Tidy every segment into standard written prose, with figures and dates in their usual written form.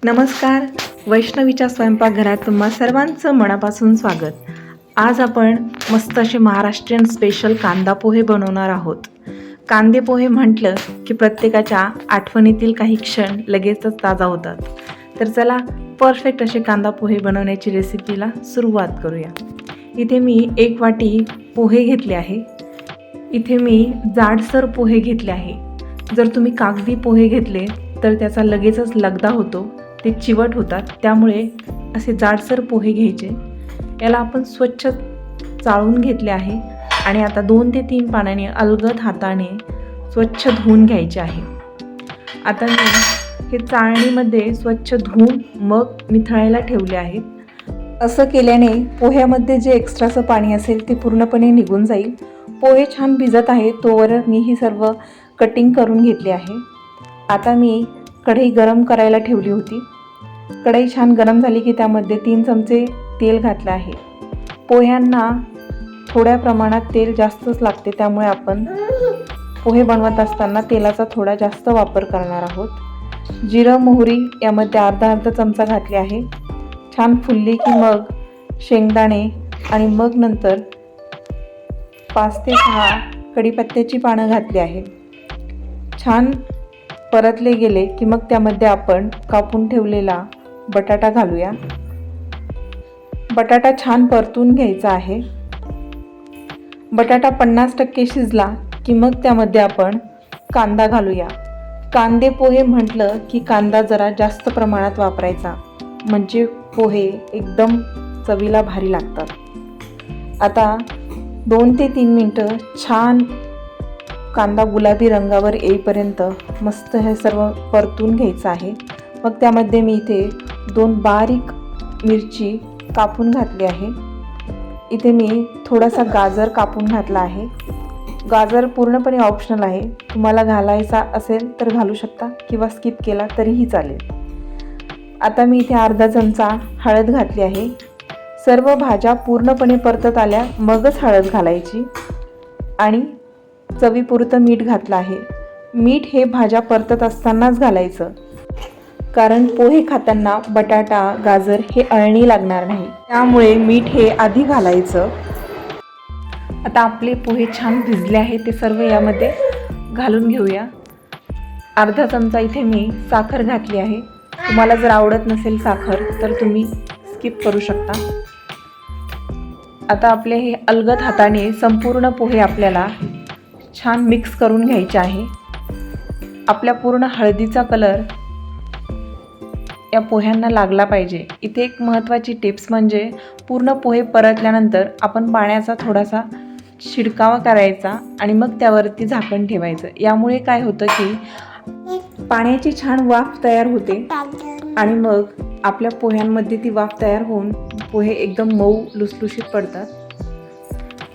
नमस्कार, वैष्णवीच्या स्वयंपाकघरात तुम्हा सर्वांचं मनापासून स्वागत. आज आपण मस्त असे महाराष्ट्रीयन स्पेशल कांदा पोहे बनवणार आहोत. कांदे पोहे म्हटलं की प्रत्येकाच्या आठवणीतील काही क्षण लगेचच ताजा होतात. तर चला परफेक्ट असे कांदा पोहे बनवण्याची रेसिपीला सुरुवात करूया. इथे मी 1 वाटी पोहे घेतले आहे. इथे मी जाडसर पोहे घेतले आहे. जर तुम्ही कागदी पोहे घेतले तर त्याचा लगेचच लगदा होतो, ते चिवट होतात. त्यामुळे असे जाडसर पोहे घ्यायचे. याला आपण स्वच्छ चाळून घेतले आहे आणि आता 2 ते 3 पाण्याने अलगद हाताने स्वच्छ धुवून घ्यायचे आहे. आता मी हे चाळणीमध्ये स्वच्छ धुवून मग निथळायला ठेवले आहेत. असं केल्याने पोह्यामध्ये जे एक्स्ट्राचं पाणी असेल ते पूर्णपणे निघून जाईल. पोहे छान भिजत आहे तोवर मी ही सर्व कटिंग करून घेतली आहे. आता मी कढई गरम करायला ठेवली होती. कढई छान गरम झाली की त्यामध्ये 3 चमचे तेल घातलं आहे. पोह्यांना थोड्या प्रमाणात तेल जास्तच लागते, त्यामुळे आपण पोहे बनवत असताना तेलाचा थोडा जास्त वापर करणार आहोत. जिरं मोहरी यामध्ये अर्धा चमचा घातली आहे. छान फुलली की मग शेंगदाणे आणि मग नंतर 5 ते 6 कढीपत्त्याची पानं घातली आहे. छान परतले गेले की मग त्यामध्ये आपण कापून ठेवलेला बटाटा घालूया. बटाटा छान परतून घ्यायचा आहे. बटाटा 50% शिजला की मग त्यामध्ये आपण कांदा घालूया. कांदे पोहे म्हटलं की कांदा जरा जास्त प्रमाणात वापरायचा, म्हणजे पोहे एकदम चवीला भारी लागतात. आता 2 ते 3 मिनटं छान कांदा गुलाबी रंगावर येईपर्यंत मस्त हे सर्व परतून घ्यायचं आहे. मग त्यामध्ये मी इथे 2 बारीक मिरची कापून घातली आहे. इथे मी थोडासा गाजर कापून घातला आहे. गाजर पूर्णपणे ऑप्शनल आहे. तुम्हाला घालायचा असेल तर घालू शकता किंवा स्किप केला तरीही चालेल. आता मी इथे अर्धा चमचा हळद घातली आहे. सर्व भाज्या पूर्णपणे परतत आल्या मगच हळद घालायची आणि चवीपुरतं मीठ घातलं आहे. मीठ हे भाज्या परतत असतानाच घालायचं, कारण पोहे खाताना बटाटा गाजर हे अळणी लागणार नाही, त्यामुळे मीठ हे आधी घालायचं. आता आपले पोहे छान भिजले आहे, ते सर्व यामध्ये घालून घेऊया. अर्धा चमचा इथे मी साखर घातली आहे. तुम्हाला जर आवडत नसेल साखर तर तुम्ही स्किप करू शकता. आता आपले हे अलगद हाताने संपूर्ण पोहे आपल्याला छान मिक्स करून घ्यायचे आहे. आपल्या पूर्ण हळदीचा कलर या पोह्यांना लागला पाहिजे. इथे एक महत्त्वाची टिप्स म्हणजे पूर्ण पोहे परतल्यानंतर आपण पाण्याचा थोडासा शिडकावा करायचा आणि मग त्यावरती झाकण ठेवायचं. यामुळे काय होतं की पाण्याची छान वाफ तयार होते आणि मग आपल्या पोह्यांमध्ये ती वाफ तयार होऊन पोहे एकदम मऊ लुसलुशीत पडतात.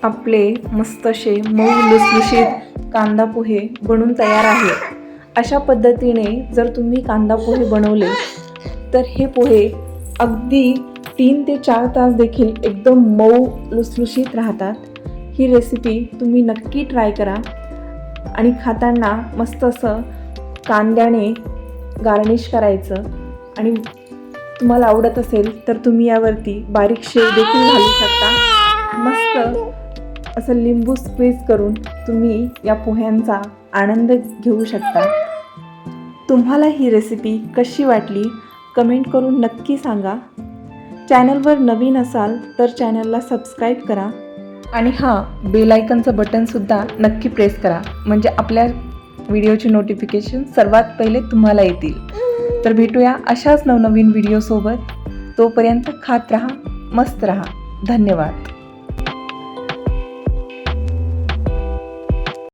आपले मस्त असे मऊ लुसलुशीत कांदा पोहे बनून तयार आहेत. अशा पद्धतीने जर तुम्ही कांदा पोहे बनवले तर हे पोहे अगदी 3 ते 4 तास देखील एकदम मऊ लुसलुशीत राहतात. ही रेसिपी तुम्ही नक्की ट्राय करा आणि खाताना मस्त असं कांद्याने गार्निश करायचं आणि तुम्हाला आवडत असेल तर तुम्ही यावरती बारीक शेव देखील घालू शकता. मस्त असं लिंबू स्क्वीज करून तुम्ही या पोह्यांचा आनंद घेऊ शकता. तुम्हाला ही रेसिपी कशी वाटली कमेंट करून नक्की सांगा. चॅनलवर नवीन असाल तर चॅनलला सबस्क्राईब करा आणि बेल आयकनचं बटनसुद्धा नक्की प्रेस करा, म्हणजे आपल्या व्हिडिओचे नोटिफिकेशन सर्वात पहिले तुम्हाला येतील. तर भेटूया अशाच नवनवीन व्हिडिओसोबत. तोपर्यंत खात राहा, मस्त राहा. धन्यवाद.